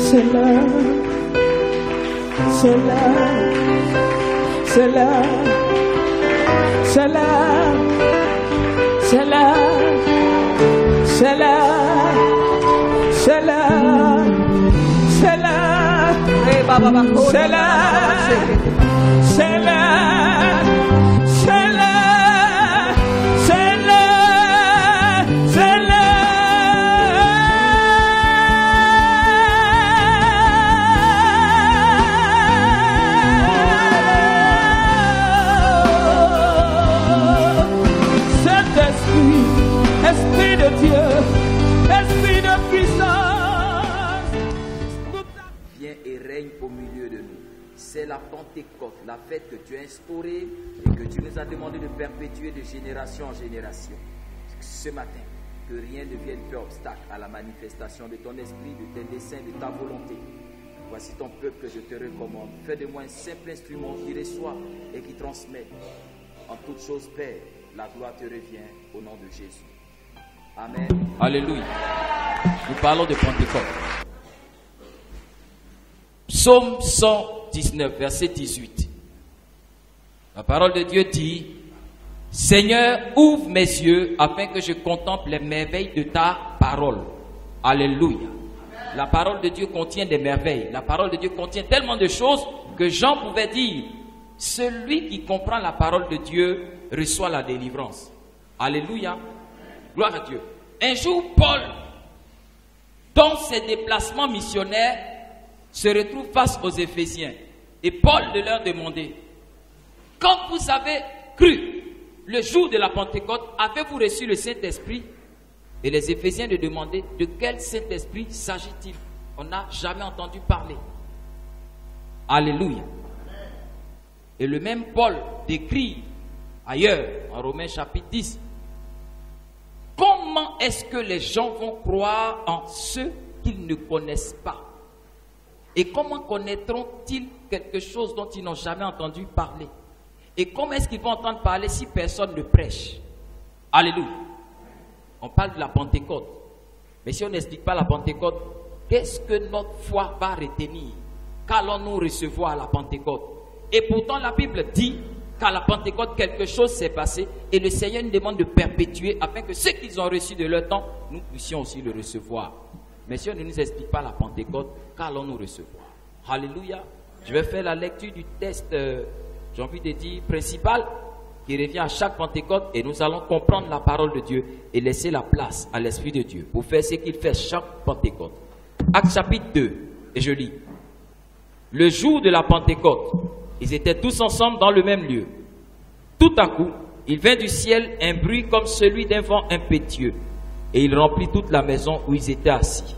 c'est là, c'est là, c'est là, c'est là, c'est là, c'est là, c'est là, c'est là, c'est là, c'est là. Esprit de Dieu, esprit de puissance. Viens et règne au milieu de nous. C'est la Pentecôte, la fête que tu as instaurée et que tu nous as demandé de perpétuer de génération en génération. Ce matin, que rien ne vienne faire obstacle à la manifestation de ton esprit, de tes desseins, de ta volonté. Voici ton peuple que je te recommande. Fais de moi un simple instrument qui reçoit et qui transmet. En toutes choses, Père, la gloire te revient au nom de Jésus. Amen. Alléluia. Nous parlons de Pentecôte. Psaume 119, verset 18. La parole de Dieu dit: Seigneur, ouvre mes yeux afin que je contemple les merveilles de ta parole. Alléluia. La parole de Dieu contient des merveilles. La parole de Dieu contient tellement de choses que Jean pouvait dire: celui qui comprend la parole de Dieu reçoit la délivrance. Alléluia. Gloire à Dieu. Un jour, Paul, dans ses déplacements missionnaires, se retrouve face aux Éphésiens. Et Paul de leur demander: quand vous avez cru le jour de la Pentecôte, avez-vous reçu le Saint-Esprit? Et les Éphésiens lui demandaient: de quel Saint-Esprit s'agit-il? On n'a jamais entendu parler. Alléluia. Et le même Paul décrit ailleurs, en Romains chapitre 10, comment est-ce que les gens vont croire en ceux qu'ils ne connaissent pas? Et comment connaîtront-ils quelque chose dont ils n'ont jamais entendu parler? Et comment est-ce qu'ils vont entendre parler si personne ne prêche? Alléluia. On parle de la Pentecôte. Mais si on n'explique pas la Pentecôte, qu'est-ce que notre foi va retenir? Qu'allons-nous recevoir à la Pentecôte? Et pourtant la Bible dit qu'à la Pentecôte, quelque chose s'est passé et le Seigneur nous demande de perpétuer afin que ce qu'ils ont reçu de leur temps, nous puissions aussi le recevoir. Mais si on ne nous explique pas la Pentecôte, qu'allons-nous recevoir? Alléluia. Je vais faire la lecture du texte, j'ai envie de dire, principal, qui revient à chaque Pentecôte, et nous allons comprendre la parole de Dieu et laisser la place à l'Esprit de Dieu pour faire ce qu'il fait chaque Pentecôte. Acte chapitre 2, et je lis. Le jour de la Pentecôte, ils étaient tous ensemble dans le même lieu. Tout à coup, il vint du ciel un bruit comme celui d'un vent impétueux, et il remplit toute la maison où ils étaient assis.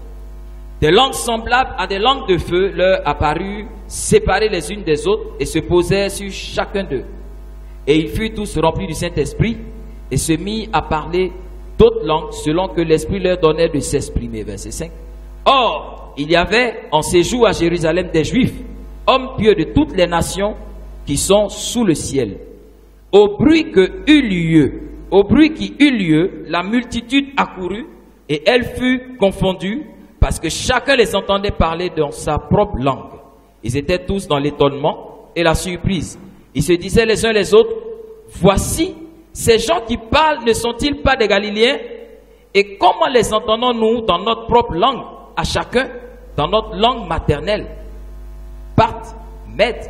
Des langues semblables à des langues de feu leur apparurent, séparées les unes des autres, et se posèrent sur chacun d'eux. Et ils furent tous remplis du Saint-Esprit, et se mirent à parler d'autres langues, selon que l'Esprit leur donnait de s'exprimer. Verset 5. Or, il y avait en séjour à Jérusalem des Juifs, hommes pieux de toutes les nations qui sont sous le ciel. Au bruit qui eut lieu, la multitude accourut, et elle fut confondue, parce que chacun les entendait parler dans sa propre langue. Ils étaient tous dans l'étonnement et la surprise. Ils se disaient les uns les autres: voici, ces gens qui parlent ne sont-ils pas des Galiléens? Et comment les entendons-nous dans notre propre langue, à chacun, dans notre langue maternelle? Parthes, Mèdes,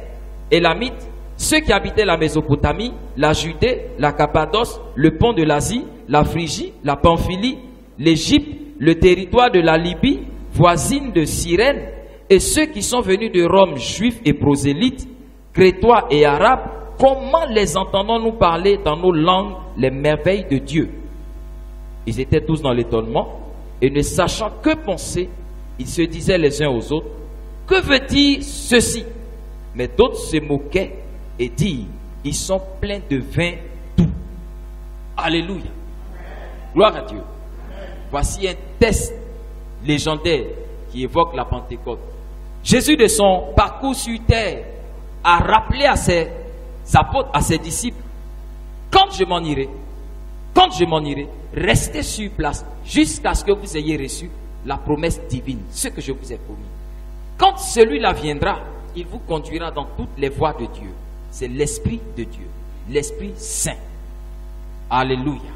Élamites, ceux qui habitaient la Mésopotamie, la Judée, la Cappadoce, le pont de l'Asie, la Phrygie, la Pamphylie, l'Égypte, le territoire de la Libye, voisine de Cyrène, et ceux qui sont venus de Rome, juifs et prosélytes, crétois et arabes, comment les entendons-nous parler dans nos langues les merveilles de Dieu? Ils étaient tous dans l'étonnement, et ne sachant que penser, ils se disaient les uns aux autres: que veut dire ceci? Mais d'autres se moquaient et dirent: ils sont pleins de vin doux. Alléluia. Gloire à Dieu. Voici un texte légendaire qui évoque la Pentecôte. Jésus, de son parcours sur terre, a rappelé à ses apôtres, à ses disciples: quand je m'en irai, restez sur place jusqu'à ce que vous ayez reçu la promesse divine, ce que je vous ai promis. Quand celui-là viendra, il vous conduira dans toutes les voies de Dieu. C'est l'Esprit de Dieu, l'Esprit Saint. Alléluia.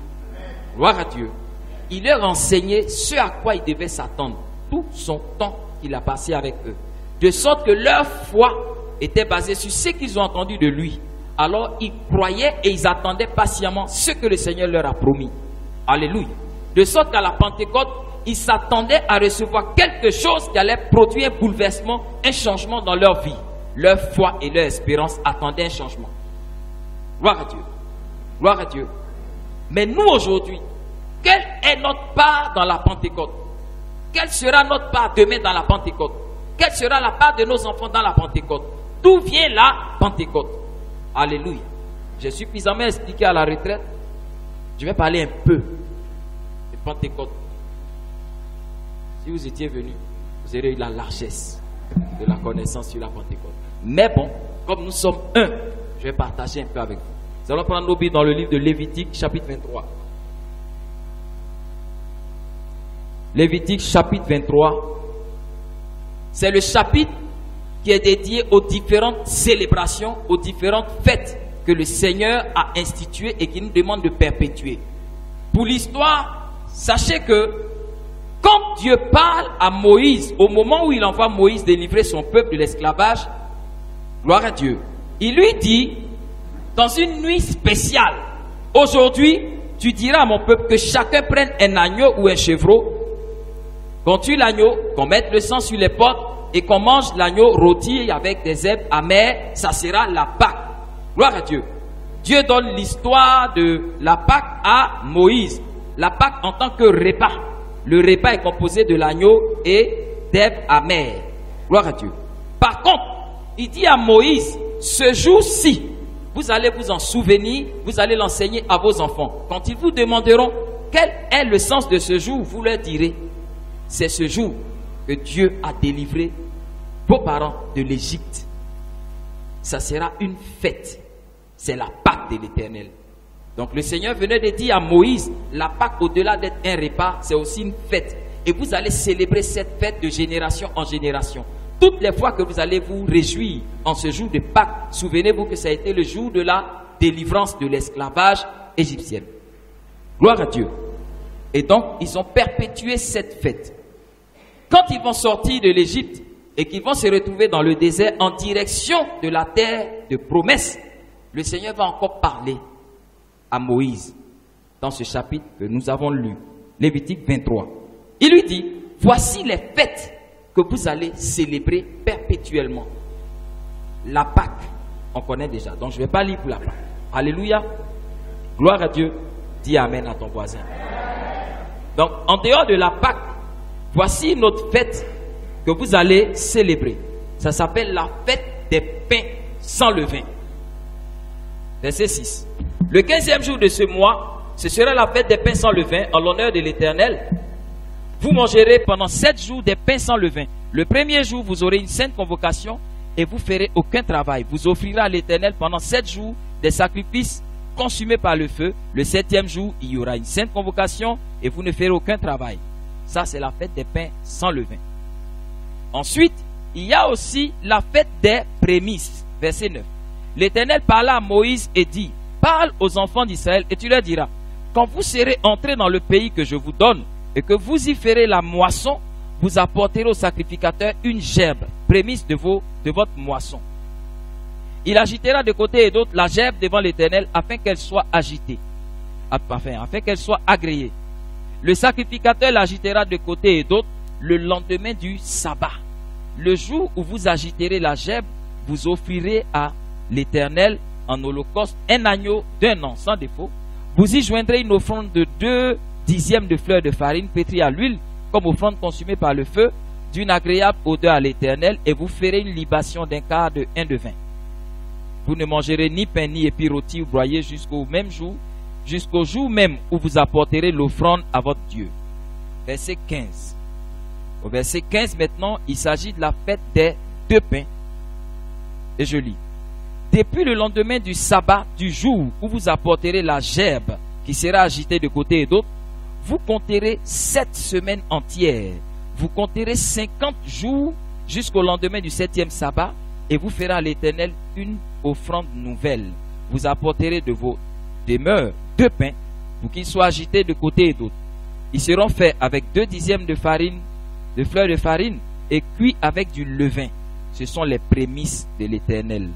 Gloire à Dieu. Il leur enseignait ce à quoi ils devaient s'attendre tout son temps qu'il a passé avec eux. De sorte que leur foi était basée sur ce qu'ils ont entendu de lui. Alors ils croyaient et ils attendaient patiemment ce que le Seigneur leur a promis. Alléluia. De sorte qu'à la Pentecôte, ils s'attendaient à recevoir quelque chose qui allait produire un bouleversement, un changement dans leur vie. Leur foi et leur espérance attendaient un changement. Gloire à Dieu. Gloire à Dieu. Mais nous aujourd'hui, quelle est notre part dans la Pentecôte? Quelle sera notre part demain dans la Pentecôte? Quelle sera la part de nos enfants dans la Pentecôte? D'où vient la Pentecôte? Alléluia. J'ai suffisamment expliqué à la retraite. Je vais parler un peu de Pentecôte. Si vous étiez venu, vous aurez eu la largesse de la connaissance sur la Pentecôte. Mais bon, comme nous sommes un, je vais partager un peu avec vous. Nous allons prendre nos billes dans le livre de Lévitique, chapitre 23. Lévitique, chapitre 23. C'est le chapitre qui est dédié aux différentes célébrations, aux différentes fêtes que le Seigneur a instituées et qui nous demande de perpétuer. Pour l'histoire, sachez que quand Dieu parle à Moïse, au moment où il envoie Moïse délivrer son peuple de l'esclavage, gloire à Dieu, il lui dit, dans une nuit spéciale, aujourd'hui, tu diras à mon peuple que chacun prenne un agneau ou un chevreau, qu'on tue l'agneau, qu'on mette le sang sur les portes et qu'on mange l'agneau rôti avec des herbes amères, ça sera la Pâque. Gloire à Dieu. Dieu donne l'histoire de la Pâque à Moïse. La Pâque en tant que repas. Le repas est composé de l'agneau et d'herbes amères. Gloire à Dieu. Par contre, il dit à Moïse, ce jour-ci, vous allez vous en souvenir, vous allez l'enseigner à vos enfants. Quand ils vous demanderont quel est le sens de ce jour, vous leur direz, c'est ce jour que Dieu a délivré vos parents de l'Égypte. Ça sera une fête. C'est la Pâque de l'Éternel. Donc le Seigneur venait de dire à Moïse, la Pâque, au-delà d'être un repas, c'est aussi une fête. Et vous allez célébrer cette fête de génération en génération. Toutes les fois que vous allez vous réjouir en ce jour de Pâques, souvenez-vous que ça a été le jour de la délivrance de l'esclavage égyptien. Gloire à Dieu. Et donc, ils ont perpétué cette fête. Quand ils vont sortir de l'Égypte et qu'ils vont se retrouver dans le désert en direction de la terre de promesse, le Seigneur va encore parler à Moïse dans ce chapitre que nous avons lu, Lévitique 23. Il lui dit, voici les fêtes que vous allez célébrer perpétuellement. La Pâque, on connaît déjà, donc je ne vais pas lire pour la Pâque. Alléluia, gloire à Dieu, dis Amen à ton voisin. Donc, en dehors de la Pâque, voici notre fête que vous allez célébrer. Ça s'appelle la fête des pains sans levain. Verset 6. Le 15e jour de ce mois, ce sera la fête des pains sans levain en l'honneur de l'Éternel. Vous mangerez pendant 7 jours des pains sans levain. Le premier jour, vous aurez une sainte convocation et vous ferez aucun travail. Vous offrirez à l'Éternel pendant 7 jours des sacrifices consumés par le feu. Le 7e jour, il y aura une sainte convocation et vous ne ferez aucun travail. Ça, c'est la fête des pains sans levain. Ensuite, il y a aussi la fête des prémices. Verset 9. L'Éternel parla à Moïse et dit, parle aux enfants d'Israël et tu leur diras, quand vous serez entrés dans le pays que je vous donne et que vous y ferez la moisson, vous apporterez au sacrificateur une gerbe, prémisse de votre moisson. Il agitera de côté et d'autre la gerbe devant l'Éternel afin qu'elle soit agitée, afin qu'elle soit agréée. Le sacrificateur l'agitera de côté et d'autre le lendemain du sabbat. Le jour où vous agiterez la gerbe, vous offrirez à l'Éternel en holocauste un agneau d'1 an sans défaut. Vous y joindrez une offrande de 2 dixièmes de fleurs de farine pétrie à l'huile comme offrande consumée par le feu d'une agréable odeur à l'Éternel et vous ferez une libation d'un quart de 1 de vin. Vous ne mangerez ni pain ni épis rôtis ou broyés jusqu'au jour même où vous apporterez l'offrande à votre Dieu. Verset 15. Au verset 15 maintenant, il s'agit de la fête des 2 pains. Et je lis. Depuis le lendemain du sabbat, du jour où vous apporterez la gerbe qui sera agitée de côté et d'autre, vous compterez 7 semaines entières. Vous compterez 50 jours jusqu'au lendemain du 7e sabbat, et vous ferez à l'Éternel une offrande nouvelle. Vous apporterez de vos demeures 2 pains, pour qu'ils soient agités de côté et d'autre. Ils seront faits avec 2 dixièmes de farine, de fleur de farine, et cuits avec du levain. Ce sont les prémices de l'Éternel.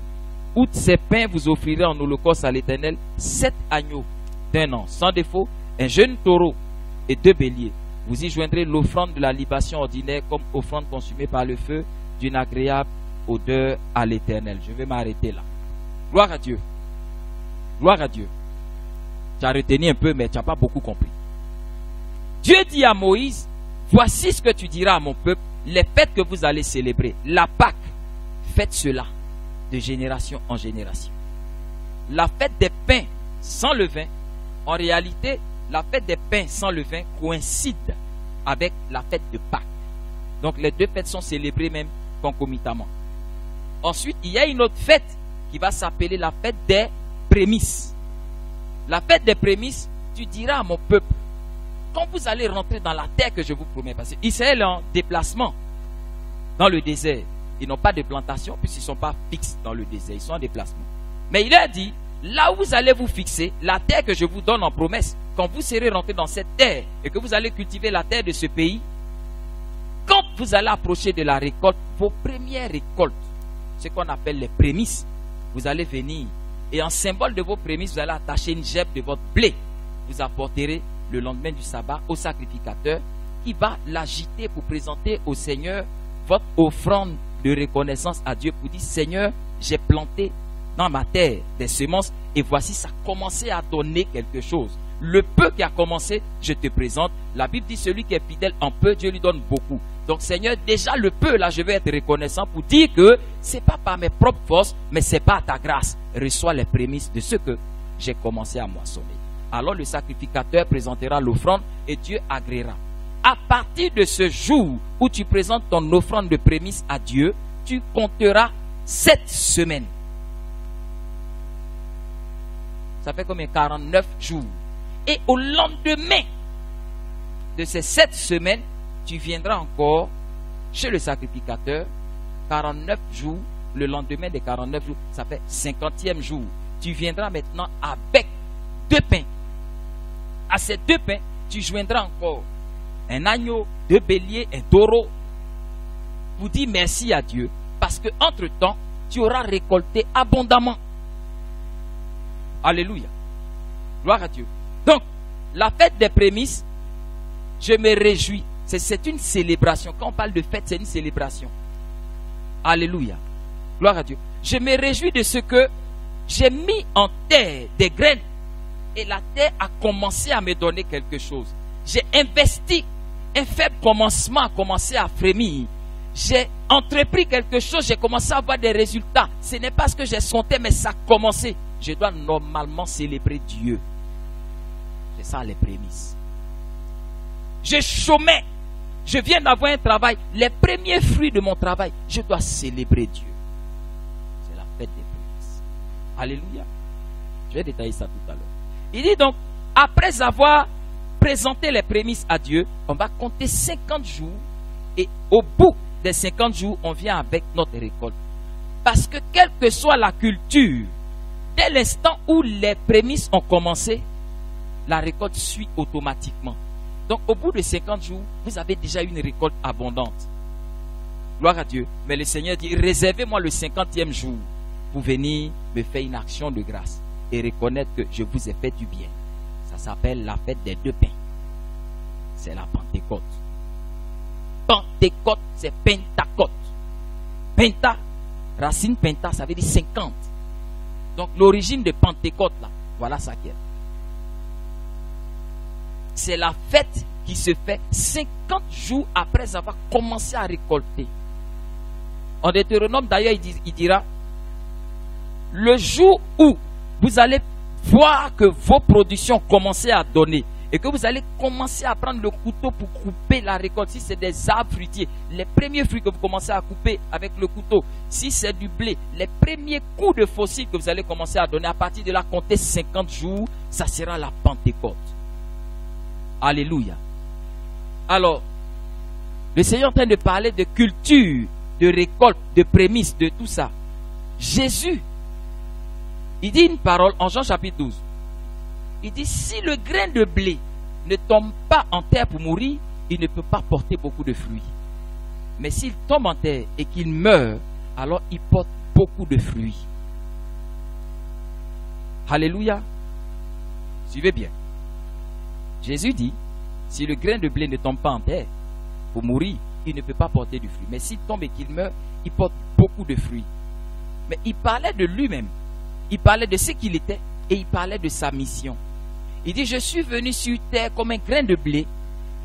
Outre ces pains, vous offrirez en holocauste à l'Éternel 7 agneaux d'1 an, sans défaut, un jeune taureau et 2 béliers. Vous y joindrez l'offrande de la libation ordinaire comme offrande consumée par le feu d'une agréable odeur à l'Éternel. Je vais m'arrêter là. Gloire à Dieu. Gloire à Dieu. Tu as retenu un peu, mais tu n'as pas beaucoup compris. Dieu dit à Moïse, voici ce que tu diras à mon peuple, les fêtes que vous allez célébrer. La Pâque, faites cela de génération en génération. La fête des pains sans levain, en réalité, la fête des pains sans levain coïncide avec la fête de Pâques. Donc les 2 fêtes sont célébrées même concomitamment. Ensuite, il y a une autre fête qui va s'appeler la fête des prémices. La fête des prémices, tu diras à mon peuple, quand vous allez rentrer dans la terre que je vous promets, parce qu'Israël est en déplacement dans le désert. Ils n'ont pas de plantation puisqu'ils ne sont pas fixes dans le désert, ils sont en déplacement. Mais il a dit, là où vous allez vous fixer, la terre que je vous donne en promesse, quand vous serez rentré dans cette terre et que vous allez cultiver la terre de ce pays, quand vous allez approcher de la récolte, vos premières récoltes, ce qu'on appelle les prémices, vous allez venir et en symbole de vos prémices, vous allez attacher une gemme de votre blé. Vous apporterez le lendemain du sabbat au sacrificateur qui va l'agiter pour présenter au Seigneur votre offrande de reconnaissance à Dieu pour dire, Seigneur, j'ai planté dans ma terre des semences et voici ça a commencé à donner quelque chose. Le peu qui a commencé, je te présente. La Bible dit, celui qui est fidèle en peu, Dieu lui donne beaucoup. Donc Seigneur, déjà le peu là, je vais être reconnaissant pour dire que c'est pas par mes propres forces, mais c'est par ta grâce. Reçois les prémices de ce que j'ai commencé à moissonner. Alors le sacrificateur présentera l'offrande et Dieu agréera. À partir de ce jour où tu présentes ton offrande de prémices à Dieu, tu compteras 7 semaines. Ça fait combien? 49 jours. Et au lendemain de ces 7 semaines, tu viendras encore chez le sacrificateur, 49 jours, le lendemain des 49 jours, ça fait 50e jour. Tu viendras maintenant avec 2 pains. À ces 2 pains, tu joindras encore un agneau, 2 béliers, un taureau, pour dire merci à Dieu, parce que entre-temps, tu auras récolté abondamment. Alléluia. Gloire à Dieu. Donc, la fête des prémices, je me réjouis. C'est une célébration. Quand on parle de fête, c'est une célébration. Alléluia. Gloire à Dieu. Je me réjouis de ce que j'ai mis en terre des graines et la terre a commencé à me donner quelque chose. J'ai investi. Un faible commencement a commencé à frémir. J'ai entrepris quelque chose, j'ai commencé à avoir des résultats. Ce n'est pas ce que j'ai senti, mais ça a commencé. Je dois normalement célébrer Dieu. C'est ça les prémices. Je chômais. Je viens d'avoir un travail. Les premiers fruits de mon travail, je dois célébrer Dieu. C'est la fête des prémices. Alléluia. Je vais détailler ça tout à l'heure. Il dit donc, après avoir présenté les prémices à Dieu, on va compter 50 jours. Et au bout des 50 jours, on vient avec notre récolte. Parce que quelle que soit la culture, dès l'instant où les prémices ont commencé, la récolte suit automatiquement. Donc au bout de 50 jours, vous avez déjà une récolte abondante. Gloire à Dieu. Mais le Seigneur dit, réservez-moi le 50e jour pour venir me faire une action de grâce et reconnaître que je vous ai fait du bien. Ça s'appelle la fête des 2 pains. C'est la Pentecôte. Pentecôte, c'est Pentacôte. Penta, racine penta, ça veut dire 50. Donc l'origine de Pentecôte, là, voilà ça qui est. C'est la fête qui se fait 50 jours après avoir commencé à récolter. En Deutéronome, d'ailleurs, il dira, le jour où vous allez voir que vos productions commencent à donner et que vous allez commencer à prendre le couteau pour couper la récolte, si c'est des arbres fruitiers, les premiers fruits que vous commencez à couper avec le couteau, si c'est du blé, les premiers coups de fossiles que vous allez commencer à donner, à partir de là, compter 50 jours, ça sera la Pentecôte. Alléluia. Alors, le Seigneur est en train de parler de culture de récolte, de prémices, de tout ça. Jésus, il dit une parole en Jean chapitre 12. Il dit, si le grain de blé ne tombe pas en terre pour mourir, il ne peut pas porter beaucoup de fruits. Mais s'il tombe en terre et qu'il meurt, alors il porte beaucoup de fruits. Alléluia. Suivez bien. Jésus dit, si le grain de blé ne tombe pas en terre pour mourir, il ne peut pas porter du fruit. Mais s'il tombe et qu'il meurt, il porte beaucoup de fruits. Mais il parlait de lui-même. Il parlait de ce qu'il était et il parlait de sa mission. Il dit, je suis venu sur terre comme un grain de blé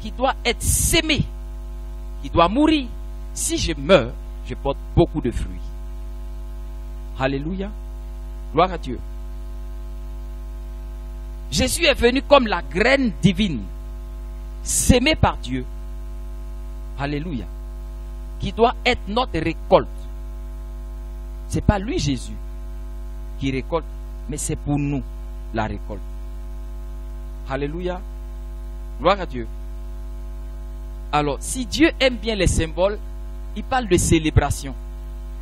qui doit être sémé, qui doit mourir. Si je meurs, je porte beaucoup de fruits. Alléluia. Gloire à Dieu. Jésus est venu comme la graine divine, sémée par Dieu. Alléluia. Qui doit être notre récolte. Ce n'est pas lui, Jésus, qui récolte, mais c'est pour nous la récolte. Alléluia. Gloire à Dieu. Alors, si Dieu aime bien les symboles, il parle de célébration.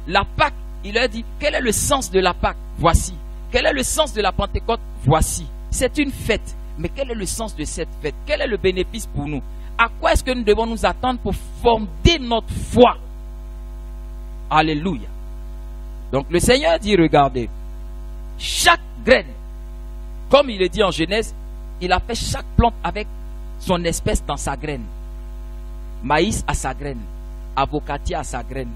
La Pâque, il leur dit, quel est le sens de la Pâque? Voici. Quel est le sens de la Pentecôte? Voici. C'est une fête. Mais quel est le sens de cette fête? Quel est le bénéfice pour nous? À quoi est-ce que nous devons nous attendre pour fonder notre foi? Alléluia. Donc le Seigneur dit, regardez, chaque graine, comme il est dit en Genèse, il a fait chaque plante avec son espèce dans sa graine. Maïs a sa graine, avocatier a sa graine,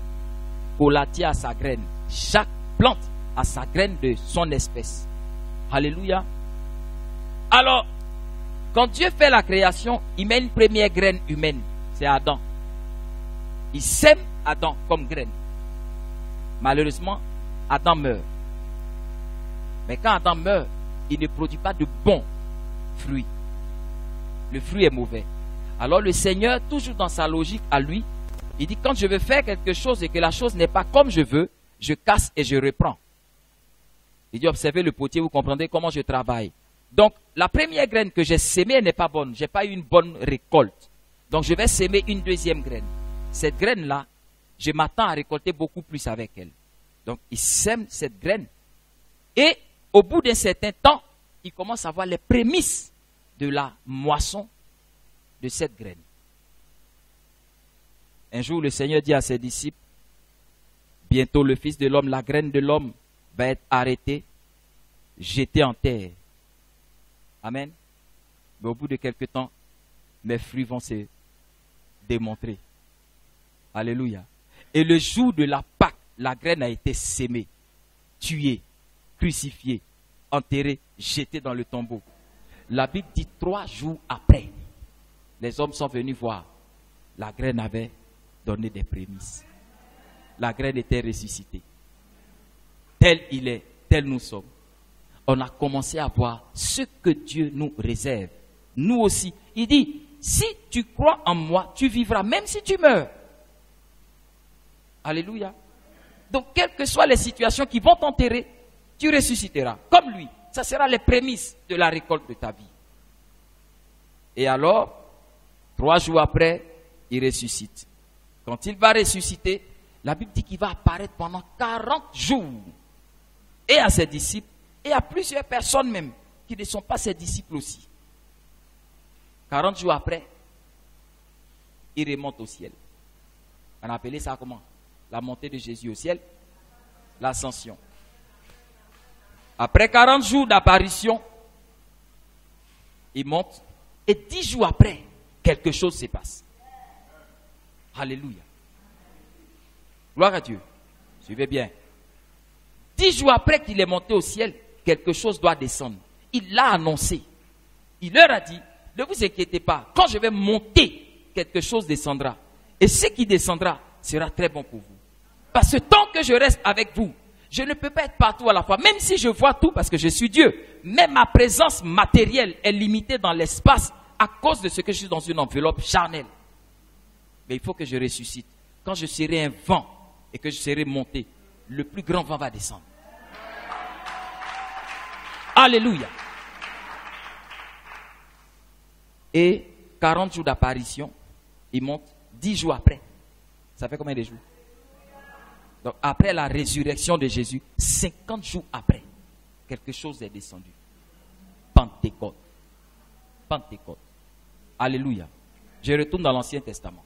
colatier a sa graine. Chaque plante a sa graine de son espèce. Alléluia. Alors, quand Dieu fait la création, il met une première graine humaine, c'est Adam. Il sème Adam comme graine. Malheureusement, Adam meurt. Mais quand Adam meurt, il ne produit pas de bons fruits. Le fruit est mauvais. Alors le Seigneur, toujours dans sa logique à lui, il dit, quand je veux faire quelque chose et que la chose n'est pas comme je veux, je casse et je reprends. Il dit, observez le potier, vous comprendrez comment je travaille. Donc, la première graine que j'ai sémée n'est pas bonne. Je n'ai pas eu une bonne récolte. Donc, je vais sémer une deuxième graine. Cette graine-là, je m'attends à récolter beaucoup plus avec elle. Donc, il sème cette graine. Et, au bout d'un certain temps, il commence à voir les prémices de la moisson de cette graine. Un jour, le Seigneur dit à ses disciples, bientôt le Fils de l'homme, la graine de l'homme, va être arrêtée, jetée en terre. Amen. Mais au bout de quelques temps, mes fruits vont se démontrer. Alléluia. Et le jour de la Pâque, la graine a été sémée, tuée, crucifiée, enterrée, jetée dans le tombeau. La Bible dit 3 jours après, les hommes sont venus voir. La graine avait donné des prémices. La graine était ressuscitée. Tel il est, tel nous sommes. On a commencé à voir ce que Dieu nous réserve. Nous aussi. Il dit, si tu crois en moi, tu vivras, même si tu meurs. Alléluia. Donc, quelles que soient les situations qui vont t'enterrer, tu ressusciteras. Comme lui. Ça sera les prémices de la récolte de ta vie. Et alors, 3 jours après, il ressuscite. Quand il va ressusciter, la Bible dit qu'il va apparaître pendant 40 jours. Et à ses disciples, et à plusieurs personnes même, qui ne sont pas ses disciples aussi. 40 jours après, il remonte au ciel. On a appelé ça comment? La montée de Jésus au ciel, l'ascension. Après 40 jours d'apparition, il monte, et 10 jours après, quelque chose se passe. Alléluia. Gloire à Dieu. Suivez bien. 10 jours après qu'il est monté au ciel, quelque chose doit descendre. Il l'a annoncé. Il leur a dit, ne vous inquiétez pas, quand je vais monter, quelque chose descendra. Et ce qui descendra sera très bon pour vous. Parce que tant que je reste avec vous, je ne peux pas être partout à la fois. Même si je vois tout parce que je suis Dieu. Même ma présence matérielle est limitée dans l'espace à cause de ce que je suis dans une enveloppe charnelle. Mais il faut que je ressuscite. Quand je serai un vent et que je serai monté, le plus grand vent va descendre. Alléluia. Et 40 jours d'apparition, il monte 10 jours après. Ça fait combien de jours? Donc après la résurrection de Jésus, 50 jours après, quelque chose est descendu. Pentecôte. Pentecôte. Alléluia. Je retourne dans l'Ancien Testament.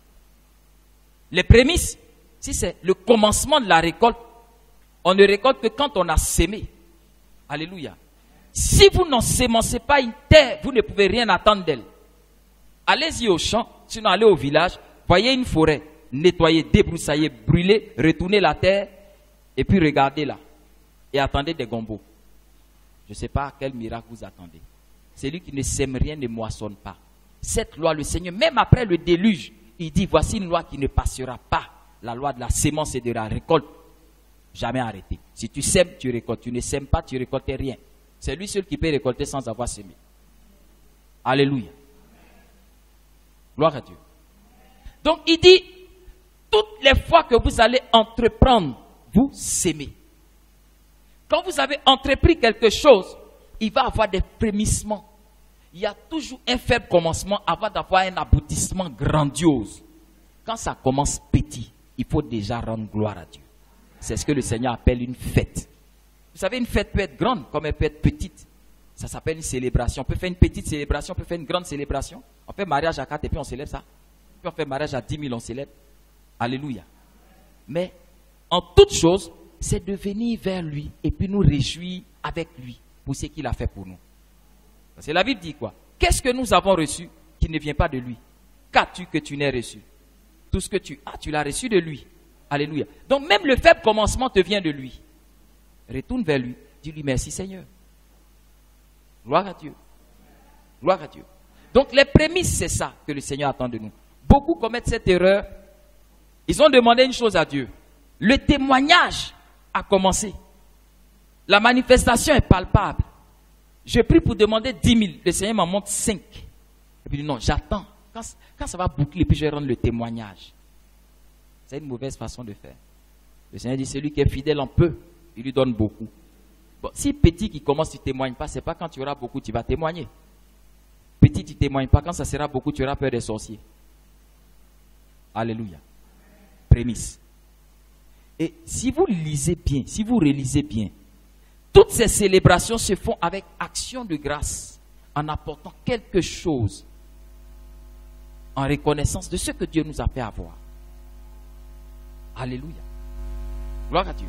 Les prémices, si c'est le commencement de la récolte, on ne récolte que quand on a sémé. Alléluia. Si vous n'ensemencez pas une terre, vous ne pouvez rien attendre d'elle. Allez-y au champ, sinon allez au village, voyez une forêt, nettoyez, débroussaillez, brûlez, retournez la terre, et puis regardez là, et attendez des gombos. Je ne sais pas quel miracle vous attendez. Celui qui ne sème rien ne moissonne pas. Cette loi, le Seigneur, même après le déluge, il dit, voici une loi qui ne passera pas. La loi de la sémence et de la récolte. Jamais arrêtée. Si tu sèmes, tu récoltes. Tu ne sèmes pas, tu ne récoltes rien. C'est lui seul qui peut récolter sans avoir semé. Alléluia. Gloire à Dieu. Donc il dit, toutes les fois que vous allez entreprendre, vous sémez. Quand vous avez entrepris quelque chose, il va y avoir des frémissements. Il y a toujours un faible commencement avant d'avoir un aboutissement grandiose. Quand ça commence petit, il faut déjà rendre gloire à Dieu. C'est ce que le Seigneur appelle une fête. Vous savez, une fête peut être grande comme elle peut être petite. Ça s'appelle une célébration. On peut faire une petite célébration, on peut faire une grande célébration. On fait mariage à 4 et puis on célèbre ça. Puis on fait mariage à 10 000, on célèbre. Alléluia. Mais en toute chose, c'est de venir vers lui et puis nous réjouir avec lui pour ce qu'il a fait pour nous. Parce que la Bible dit quoi? Qu'est-ce que nous avons reçu qui ne vient pas de lui? Qu'as-tu que tu n'aies reçu? Tout ce que tu as, tu l'as reçu de lui. Alléluia. Donc même le faible commencement te vient de lui. Retourne vers lui. Dis-lui merci Seigneur. Gloire à Dieu. Gloire à Dieu. Donc les prémices, c'est ça que le Seigneur attend de nous. Beaucoup commettent cette erreur. Ils ont demandé une chose à Dieu. Le témoignage a commencé. La manifestation est palpable. Je prie pour demander 10 000. Le Seigneur m'en montre 5. Et puis il dit non, j'attends. Quand ça va boucler, puis je vais rendre le témoignage. C'est une mauvaise façon de faire. Le Seigneur dit, celui qui est fidèle en peu, il lui donne beaucoup. Bon, si petit qui commence, tu ne témoignes pas, ce n'est pas quand tu auras beaucoup, tu vas témoigner. Petit, tu ne témoignes pas, quand ça sera beaucoup, tu auras peur des sorciers. Alléluia. Prémisse. Et si vous lisez bien, si vous relisez bien, toutes ces célébrations se font avec action de grâce, en apportant quelque chose, en reconnaissance de ce que Dieu nous a fait avoir. Alléluia. Gloire à Dieu.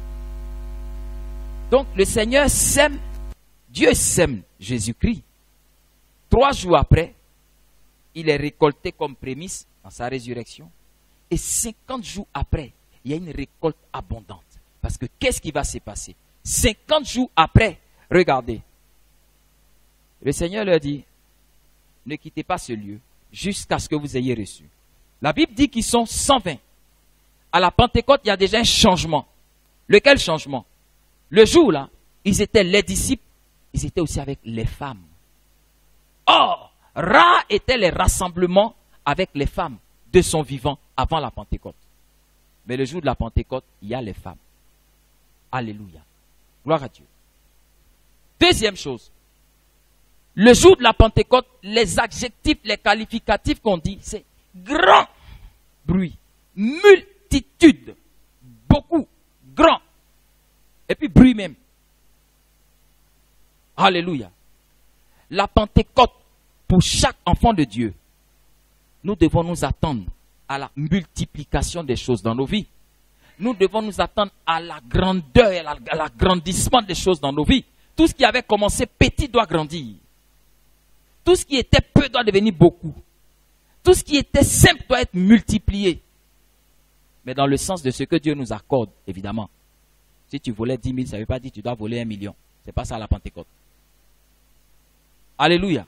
Donc le Seigneur sème, Dieu sème Jésus-Christ. 3 jours après, il est récolté comme prémisse dans sa résurrection. Et 50 jours après, il y a une récolte abondante. Parce que qu'est-ce qui va se passer? 50 jours après, regardez. Le Seigneur leur dit, ne quittez pas ce lieu jusqu'à ce que vous ayez reçu. La Bible dit qu'ils sont 120. À la Pentecôte, il y a déjà un changement. Lequel changement? Le jour là, ils étaient les disciples, ils étaient aussi avec les femmes. Or, rares étaient les rassemblements avec les femmes de son vivant avant la Pentecôte. Mais le jour de la Pentecôte, il y a les femmes. Alléluia. Gloire à Dieu. Deuxième chose. Le jour de la Pentecôte, les adjectifs, les qualificatifs qu'on dit, c'est grand bruit, multitude, beaucoup, grand, et puis bruit même. Alléluia. La Pentecôte, pour chaque enfant de Dieu, nous devons nous attendre à la multiplication des choses dans nos vies. Nous devons nous attendre à la grandeur et à l'agrandissement des choses dans nos vies. Tout ce qui avait commencé petit doit grandir. Tout ce qui était peu doit devenir beaucoup. Tout ce qui était simple doit être multiplié. Mais dans le sens de ce que Dieu nous accorde, évidemment. Si tu volais 10 000, ça ne veut pas dire que tu dois voler 1 million. Ce n'est pas ça la Pentecôte. Alléluia.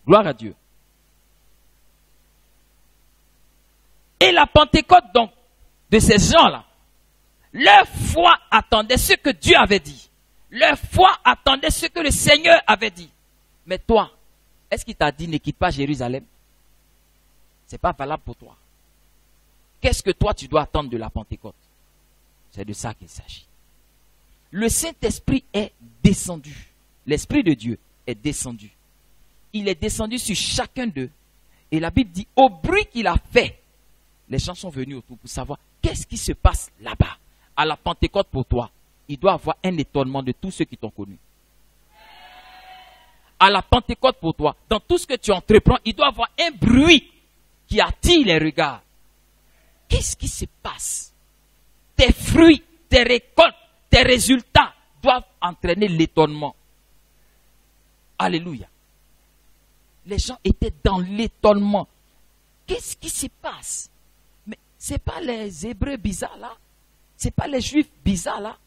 Gloire à Dieu. Et la Pentecôte, donc, de ces gens-là, leur foi attendait ce que Dieu avait dit. Leur foi attendait ce que le Seigneur avait dit. Mais toi, est-ce qu'il t'a dit ne quitte pas Jérusalem? Ce n'est pas valable pour toi. Qu'est-ce que toi tu dois attendre de la Pentecôte? C'est de ça qu'il s'agit. Le Saint-Esprit est descendu. L'Esprit de Dieu est descendu. Il est descendu sur chacun d'eux. Et la Bible dit, au bruit qu'il a fait, les gens sont venus autour pour savoir qu'est-ce qui se passe là-bas, à la Pentecôte pour toi, il doit avoir un étonnement de tous ceux qui t'ont connu. À la Pentecôte pour toi, dans tout ce que tu entreprends, il doit avoir un bruit qui attire les regards. Qu'est-ce qui se passe? Tes fruits, tes récoltes, tes résultats doivent entraîner l'étonnement. Alléluia. Les gens étaient dans l'étonnement. Qu'est-ce qui se passe? Mais ce n'est pas les Hébreux bizarres là. Ce n'est pas les Juifs bizarres là.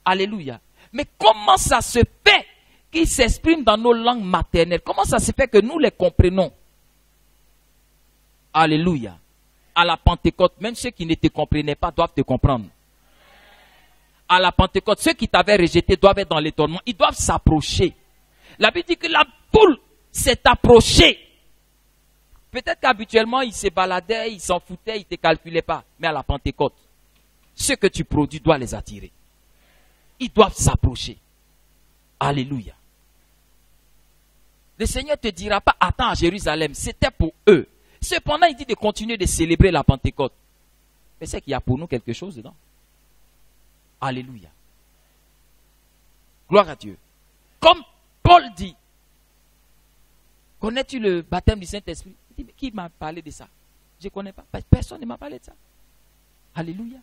Alléluia. Mais comment ça se fait qu'ils s'expriment dans nos langues maternelles? Comment ça se fait que nous les comprenons? Alléluia. À la Pentecôte, même ceux qui ne te comprenaient pas doivent te comprendre. À la Pentecôte, ceux qui t'avaient rejeté doivent être dans l'étonnement. Ils doivent s'approcher. La Bible dit que la foule s'est approchée. Peut-être qu'habituellement, ils se baladaient, ils s'en foutaient, ils ne te calculaient pas. Mais à la Pentecôte, ce que tu produis doit les attirer. Ils doivent s'approcher. Alléluia. Le Seigneur ne te dira pas, attends à Jérusalem, c'était pour eux. Cependant, il dit de continuer de célébrer la Pentecôte. Mais c'est qu'il y a pour nous quelque chose dedans. Alléluia. Gloire à Dieu. Comme Paul dit, connais-tu le baptême du Saint-Esprit? Il dit, mais qui m'a parlé de ça? Je ne connais pas. Personne ne m'a parlé de ça. Alléluia.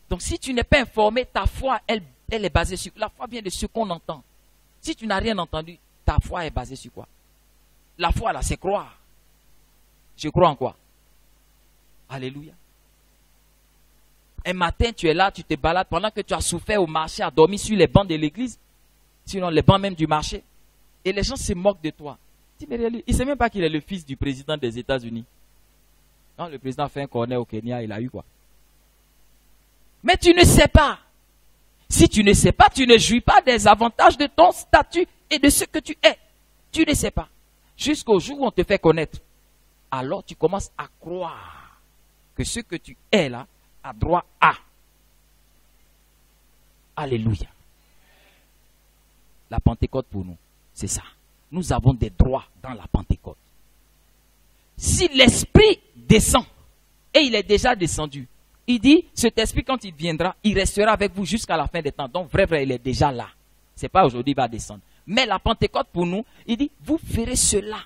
Donc si tu n'es pas informé, ta foi, elle est basée sur... La foi vient de ce qu'on entend. Si tu n'as rien entendu, ta foi est basée sur quoi? La foi, là, c'est croire. Je crois en quoi? Alléluia. Un matin, tu es là, tu te balades pendant que tu as souffert au marché, à dormir sur les bancs de l'église, sinon les bancs même du marché, et les gens se moquent de toi. Il ne sait même pas qu'il est le fils du président des États-Unis. Non, le président a fait un corner au Kenya, il a eu quoi? Mais tu ne sais pas. Si tu ne sais pas, tu ne jouis pas des avantages de ton statut et de ce que tu es. Tu ne sais pas. Jusqu'au jour où on te fait connaître. Alors tu commences à croire que ce que tu es là a droit à. Alléluia. La Pentecôte pour nous, c'est ça. Nous avons des droits dans la Pentecôte. Si l'Esprit descend, et il est déjà descendu, il dit, cet Esprit quand il viendra, il restera avec vous jusqu'à la fin des temps. Donc vrai, il est déjà là. Ce n'est pas aujourd'hui il va descendre. Mais la Pentecôte pour nous, il dit, vous ferez cela.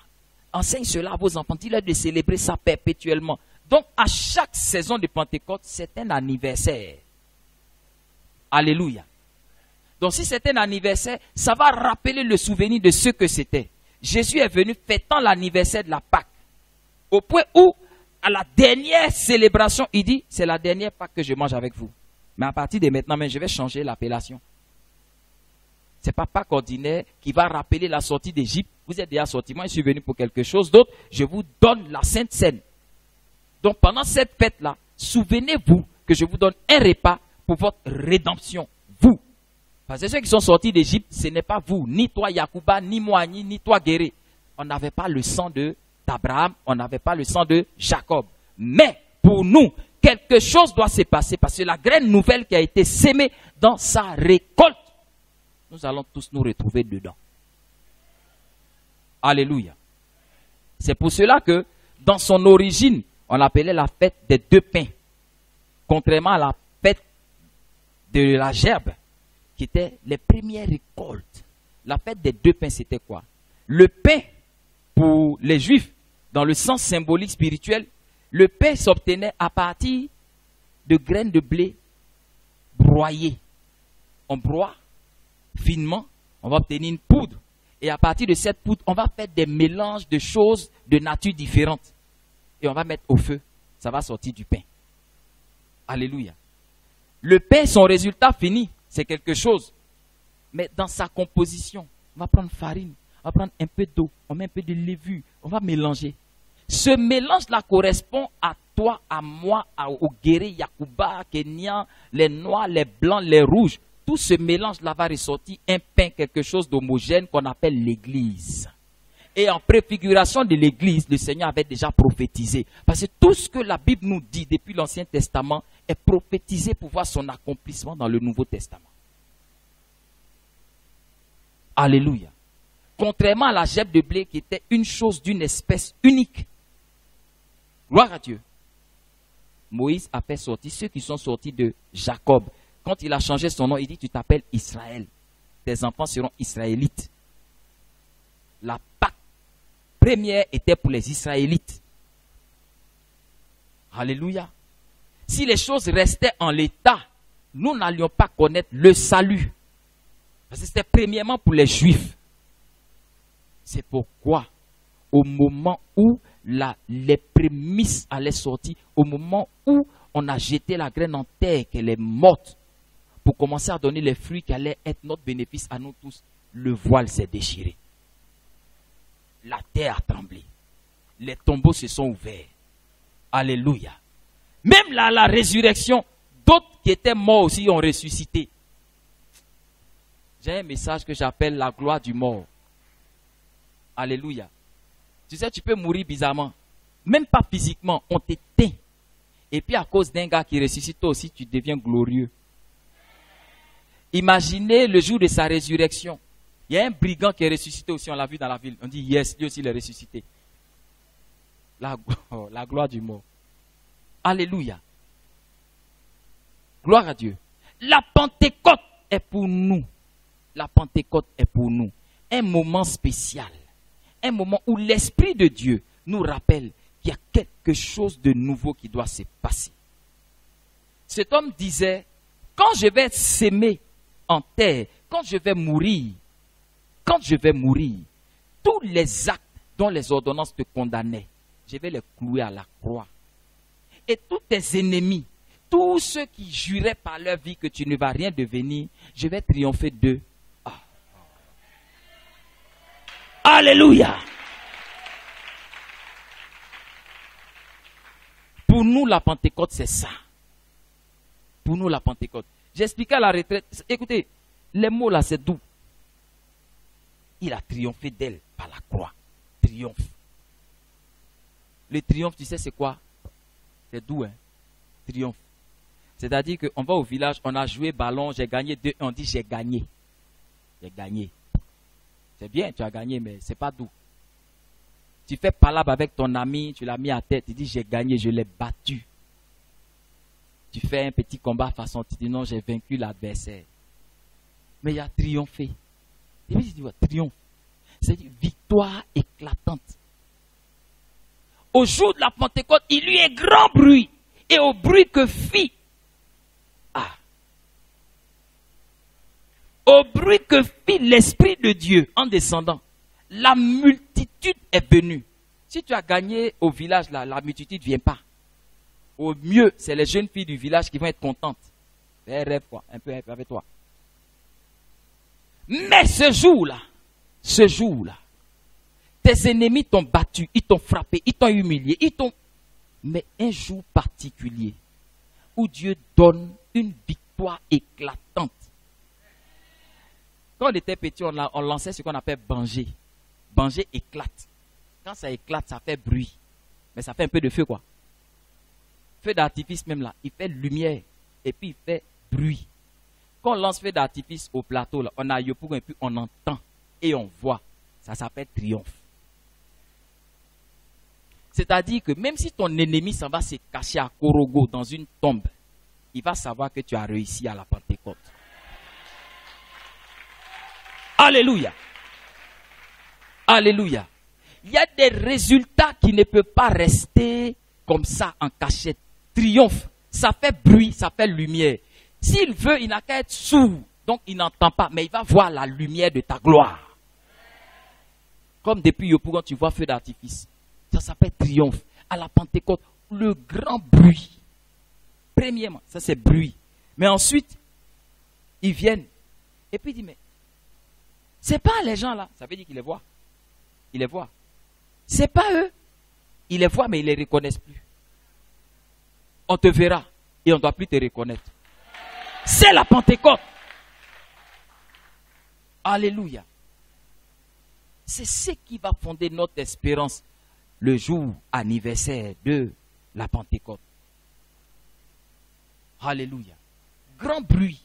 Enseigne cela à vos enfants. Dis-leur de célébrer ça perpétuellement. Donc, à chaque saison de Pentecôte, c'est un anniversaire. Alléluia. Donc, si c'est un anniversaire, ça va rappeler le souvenir de ce que c'était. Jésus est venu fêtant l'anniversaire de la Pâque. Au point où, à la dernière célébration, il dit, c'est la dernière Pâque que je mange avec vous. Mais à partir de maintenant, je vais changer l'appellation. Ce n'est pas Pâque ordinaire qui va rappeler la sortie d'Égypte. Vous êtes déjà sortis, moi je suis venu pour quelque chose d'autre. Je vous donne la Sainte Seine. Donc pendant cette fête-là, souvenez-vous que je vous donne un repas pour votre rédemption. Vous. Parce que ceux qui sont sortis d'Égypte, ce n'est pas vous, ni toi Yacouba, ni moi, ni toi Guéré. On n'avait pas le sang d'Abraham, on n'avait pas le sang de Jacob. Mais pour nous, quelque chose doit se passer parce que la graine nouvelle qui a été sémée dans sa récolte, nous allons tous nous retrouver dedans. Alléluia. C'est pour cela que dans son origine, on l'appelait la fête des 2 pains. Contrairement à la fête de la gerbe, qui était les premières récoltes. La fête des 2 pains, c'était quoi? Le pain, pour les Juifs, dans le sens symbolique spirituel, le pain s'obtenait à partir de graines de blé broyées. On broie finement, on va obtenir une poudre. Et à partir de cette poudre, on va faire des mélanges de choses de nature différentes. Et on va mettre au feu. Ça va sortir du pain. Alléluia. Le pain, son résultat fini, c'est quelque chose. Mais dans sa composition, on va prendre farine, on va prendre un peu d'eau, on met un peu de levure, on va mélanger. Ce mélange-là correspond à toi, à moi, au Guéré, Yacouba, Kenya, les noirs, les blancs, les rouges. Tout ce mélange-là va ressortir un pain, quelque chose d'homogène qu'on appelle l'Église. Et en préfiguration de l'Église, le Seigneur avait déjà prophétisé. Parce que tout ce que la Bible nous dit depuis l'Ancien Testament est prophétisé pour voir son accomplissement dans le Nouveau Testament. Alléluia. Contrairement à la gerbe de blé qui était une chose d'une espèce unique. Gloire à Dieu. Moïse a fait sortir ceux qui sont sortis de Jacob. Quand il a changé son nom, il dit, tu t'appelles Israël. Tes enfants seront israélites. La Pâque première était pour les Israélites. Alléluia. Si les choses restaient en l'état, nous n'allions pas connaître le salut. Parce que c'était premièrement pour les Juifs. C'est pourquoi, au moment où les prémices allaient sortir, au moment où on a jeté la graine en terre, qu'elle est morte, pour commencer à donner les fruits qui allaient être notre bénéfice à nous tous, le voile s'est déchiré. La terre a tremblé. Les tombeaux se sont ouverts. Alléluia. Même là, la résurrection, d'autres qui étaient morts aussi ont ressuscité. J'ai un message que j'appelle la gloire du mort. Alléluia. Tu sais, tu peux mourir bizarrement. Même pas physiquement, on t'éteint. Et puis à cause d'un gars qui ressuscite, toi aussi, tu deviens glorieux. Imaginez le jour de sa résurrection. Il y a un brigand qui est ressuscité aussi, on l'a vu dans la ville. On dit, yes, lui aussi il est ressuscité. La gloire du mort. Alléluia. Gloire à Dieu. La Pentecôte est pour nous. La Pentecôte est pour nous un moment spécial. Un moment où l'Esprit de Dieu nous rappelle qu'il y a quelque chose de nouveau qui doit se passer. Cet homme disait, quand je vais s'aimer en terre, quand je vais mourir, tous les actes dont les ordonnances te condamnaient, je vais les clouer à la croix. Et tous tes ennemis, tous ceux qui juraient par leur vie que tu ne vas rien devenir, je vais triompher d'eux. Ah. Alléluia. Pour nous, la Pentecôte, c'est ça. Pour nous, la Pentecôte. J'expliquais à la retraite. Écoutez, les mots là, c'est doux. Il a triomphé d'elle par la croix. Triomphe. Le triomphe, tu sais, c'est quoi? C'est doux, hein? Triomphe. C'est-à-dire qu'on va au village, on a joué ballon, j'ai gagné 2, on dit j'ai gagné. J'ai gagné. C'est bien, tu as gagné, mais c'est pas doux. Tu fais palabre avec ton ami, tu l'as mis à tête, tu dis j'ai gagné, je l'ai battu. Tu fais un petit combat façon, tu dis non, j'ai vaincu l'adversaire. Mais il a triomphé. Et puis tu dis, triomphe. C'est une victoire éclatante. Au jour de la Pentecôte, il y eut un grand bruit. Et au bruit que fit, au bruit que fit l'Esprit de Dieu en descendant, la multitude est venue. Si tu as gagné au village, là, la multitude ne vient pas. Au mieux, c'est les jeunes filles du village qui vont être contentes. Rêve quoi, un peu avec toi. Mais ce jour-là, tes ennemis t'ont battu, ils t'ont frappé, ils t'ont humilié, mais un jour particulier où Dieu donne une victoire éclatante. Quand on était petit, on lançait ce qu'on appelle banger. Banger éclate. Quand ça éclate, ça fait bruit. Mais ça fait un peu de feu, quoi. Feu d'artifice même là, il fait lumière et puis il fait bruit. Quand on lance feu d'artifice au plateau, là, on a yopougon et puis on entend et on voit. Ça s'appelle triomphe. C'est-à-dire que même si ton ennemi s'en va se cacher à Korogo dans une tombe, il va savoir que tu as réussi à la Pentecôte. Alléluia. Alléluia. Il y a des résultats qui ne peuvent pas rester comme ça en cachette. Triomphe, ça fait bruit, ça fait lumière. S'il veut, il n'a qu'à être sourd, donc il n'entend pas, mais il va voir la lumière de ta gloire. Comme depuis Yopougon, tu vois feu d'artifice. Ça s'appelle triomphe. À la Pentecôte, le grand bruit. Premièrement, ça c'est bruit. Mais ensuite, ils viennent. Et puis il dit, mais c'est pas les gens là. Ça veut dire qu'il les voit. Il les voit. C'est pas eux. Il les voit, mais ils ne les reconnaissent plus. On te verra et on ne doit plus te reconnaître. C'est la Pentecôte. Alléluia. C'est ce qui va fonder notre espérance le jour anniversaire de la Pentecôte. Alléluia. Grand bruit.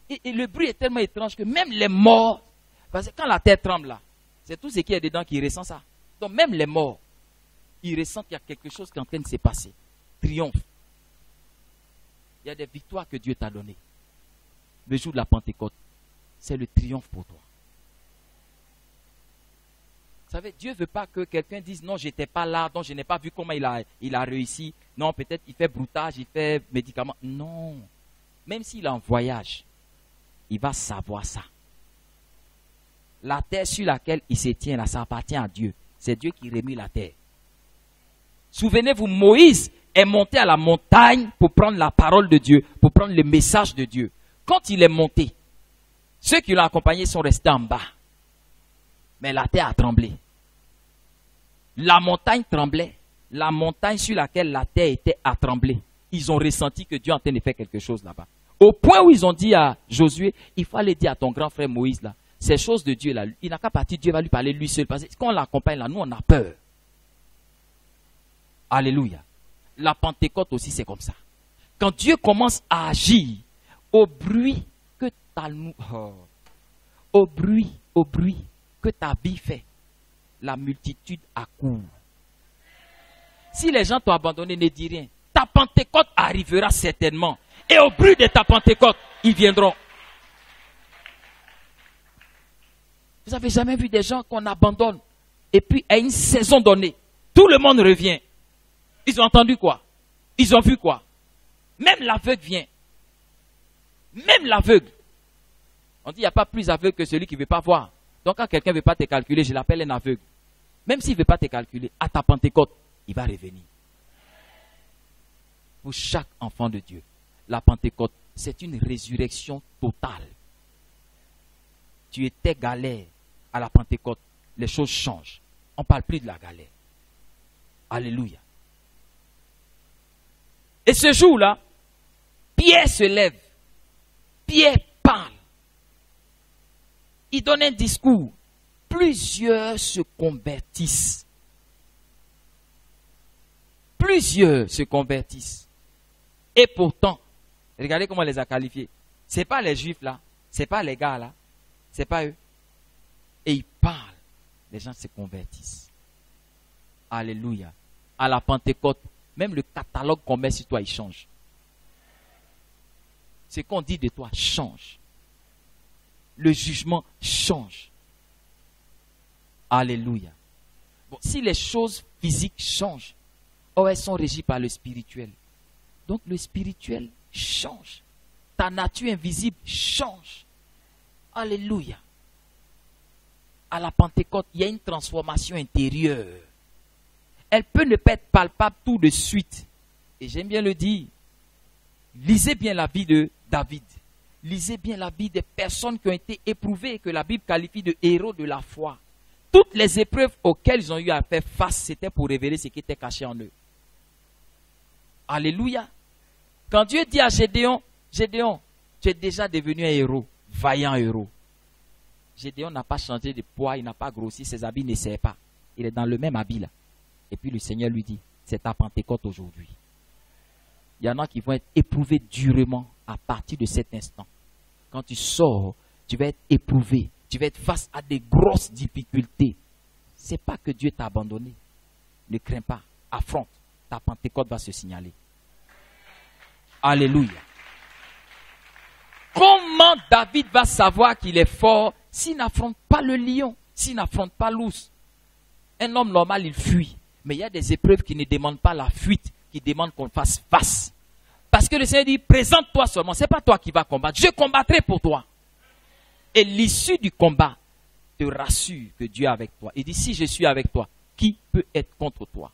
Et le bruit est tellement étrange que même les morts, parce que quand la terre tremble là, c'est tout ce qui est dedans qui ressent ça. Donc même les morts, il ressent qu'il y a quelque chose qui est en train de se passer. Triomphe. Il y a des victoires que Dieu t'a données. Le jour de la Pentecôte, c'est le triomphe pour toi. Vous savez, Dieu ne veut pas que quelqu'un dise non, je n'étais pas là, donc je n'ai pas vu comment il a réussi. Non, peut-être il fait broutage, il fait médicament. Non. Même s'il est en voyage, il va savoir ça. La terre sur laquelle il se tient, là, ça appartient à Dieu. C'est Dieu qui remet la terre. Souvenez-vous, Moïse est monté à la montagne pour prendre la parole de Dieu, pour prendre le message de Dieu. Quand il est monté, ceux qui l'ont accompagné sont restés en bas. Mais la terre a tremblé. La montagne tremblait. La montagne sur laquelle la terre était a tremblé. Ils ont ressenti que Dieu est en train de faire quelque chose là-bas. Au point où ils ont dit à Josué, il faut aller dire à ton grand frère Moïse là, ces choses de Dieu là, il n'a qu'à partir, Dieu va lui parler lui seul. Parce que quand on l'accompagne là, nous on a peur. Alléluia. La Pentecôte aussi c'est comme ça. Quand Dieu commence à agir, au bruit que ta vie fait, la multitude accourt. Si les gens t'ont abandonné, ne dis rien. Ta Pentecôte arrivera certainement. Et au bruit de ta Pentecôte, ils viendront. Vous n'avez jamais vu des gens qu'on abandonne et puis à une saison donnée, tout le monde revient. Ils ont entendu quoi? Ils ont vu quoi? Même l'aveugle vient. Même l'aveugle. On dit il n'y a pas plus aveugle que celui qui ne veut pas voir. Donc quand quelqu'un ne veut pas te calculer, je l'appelle un aveugle. Même s'il ne veut pas te calculer, à ta Pentecôte, il va revenir. Pour chaque enfant de Dieu, la Pentecôte, c'est une résurrection totale. Tu étais galère à la Pentecôte, les choses changent. On ne parle plus de la galère. Alléluia. Et ce jour-là, Pierre se lève. Pierre parle. Il donne un discours. Plusieurs se convertissent. Plusieurs se convertissent. Et pourtant, regardez comment on les a qualifiés. Ce n'est pas les juifs là. Ce n'est pas les gars là. Ce n'est pas eux. Et ils parlent. Les gens se convertissent. Alléluia. À la Pentecôte, même le catalogue qu'on met sur toi, il change. Ce qu'on dit de toi change. Le jugement change. Alléluia. Bon, si les choses physiques changent, elles sont régies par le spirituel. Donc le spirituel change. Ta nature invisible change. Alléluia. À la Pentecôte, il y a une transformation intérieure. Elle peut ne pas être palpable tout de suite. Et j'aime bien le dire. Lisez bien la vie de David. Lisez bien la vie des personnes qui ont été éprouvées et que la Bible qualifie de héros de la foi. Toutes les épreuves auxquelles ils ont eu à faire face, c'était pour révéler ce qui était caché en eux. Alléluia. Quand Dieu dit à Gédéon, Gédéon, tu es déjà devenu un héros, vaillant héros. Gédéon n'a pas changé de poids, il n'a pas grossi, ses habits ne serrent pas. Il est dans le même habit là. Et puis le Seigneur lui dit, c'est ta Pentecôte aujourd'hui. Il y en a qui vont être éprouvés durement à partir de cet instant. Quand tu sors, tu vas être éprouvé. Tu vas être face à des grosses difficultés. Ce n'est pas que Dieu t'a abandonné. Ne crains pas. Affronte. Ta Pentecôte va se signaler. Alléluia. Comment David va savoir qu'il est fort s'il n'affronte pas le lion, s'il n'affronte pas l'ours? Un homme normal, il fuit. Mais il y a des épreuves qui ne demandent pas la fuite, qui demandent qu'on fasse face. Parce que le Seigneur dit, présente-toi seulement. Ce n'est pas toi qui vas combattre. Je combattrai pour toi. Et l'issue du combat te rassure que Dieu est avec toi. Il dit, si je suis avec toi, qui peut être contre toi?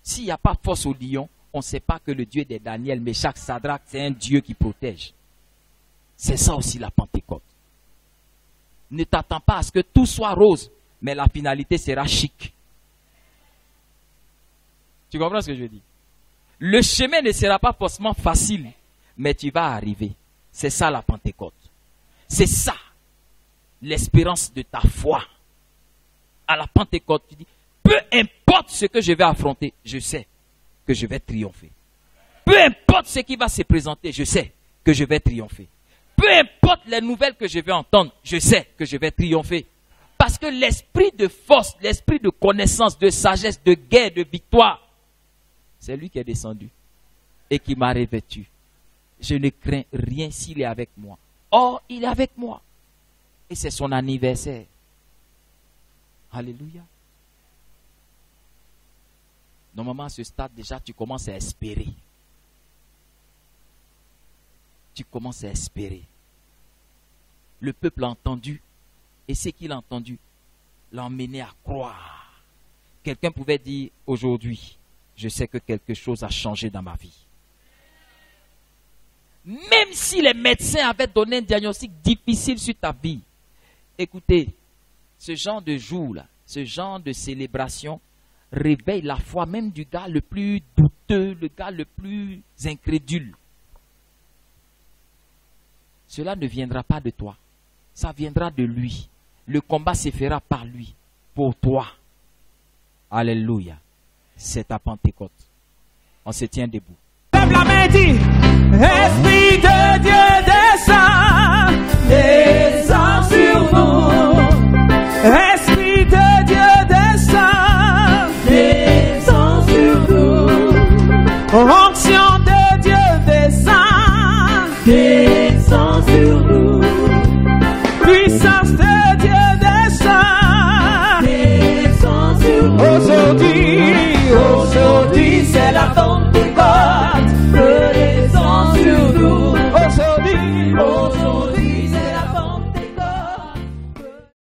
S'il n'y a pas force au lion, on ne sait pas que le Dieu de Daniel, Meshach, Sadrach, c'est un Dieu qui protège. C'est ça aussi la Pentecôte. Ne t'attends pas à ce que tout soit rose, mais la finalité sera chic. Tu comprends ce que je dis? Le chemin ne sera pas forcément facile, mais tu vas arriver. C'est ça la Pentecôte. C'est ça l'espérance de ta foi. À la Pentecôte, tu dis, peu importe ce que je vais affronter, je sais que je vais triompher. Peu importe ce qui va se présenter, je sais que je vais triompher. Peu importe les nouvelles que je vais entendre, je sais que je vais triompher. Parce parce que l'esprit de force, l'esprit de connaissance, de sagesse, de guerre, de victoire, c'est lui qui est descendu et qui m'a revêtu. Je ne crains rien s'il est avec moi. Or, il est avec moi. Et c'est son anniversaire. Alléluia. Normalement, à ce stade, déjà, tu commences à espérer. Tu commences à espérer. Le peuple a entendu. Et ce qu'il a entendu l'a emmené à croire. Quelqu'un pouvait dire aujourd'hui, je sais que quelque chose a changé dans ma vie. Même si les médecins avaient donné un diagnostic difficile sur ta vie, écoutez, ce genre de jour-là, ce genre de célébration réveille la foi même du gars le plus douteux, le gars le plus incrédule. Cela ne viendra pas de toi, ça viendra de lui. Le combat se fera par lui, pour toi. Alléluia. C'est ta Pentecôte. On se tient debout. Lève la main et dis, Esprit de Dieu descend sur nous. Esprit de Dieu descend sur nous. Onction de Dieu descend sur nous.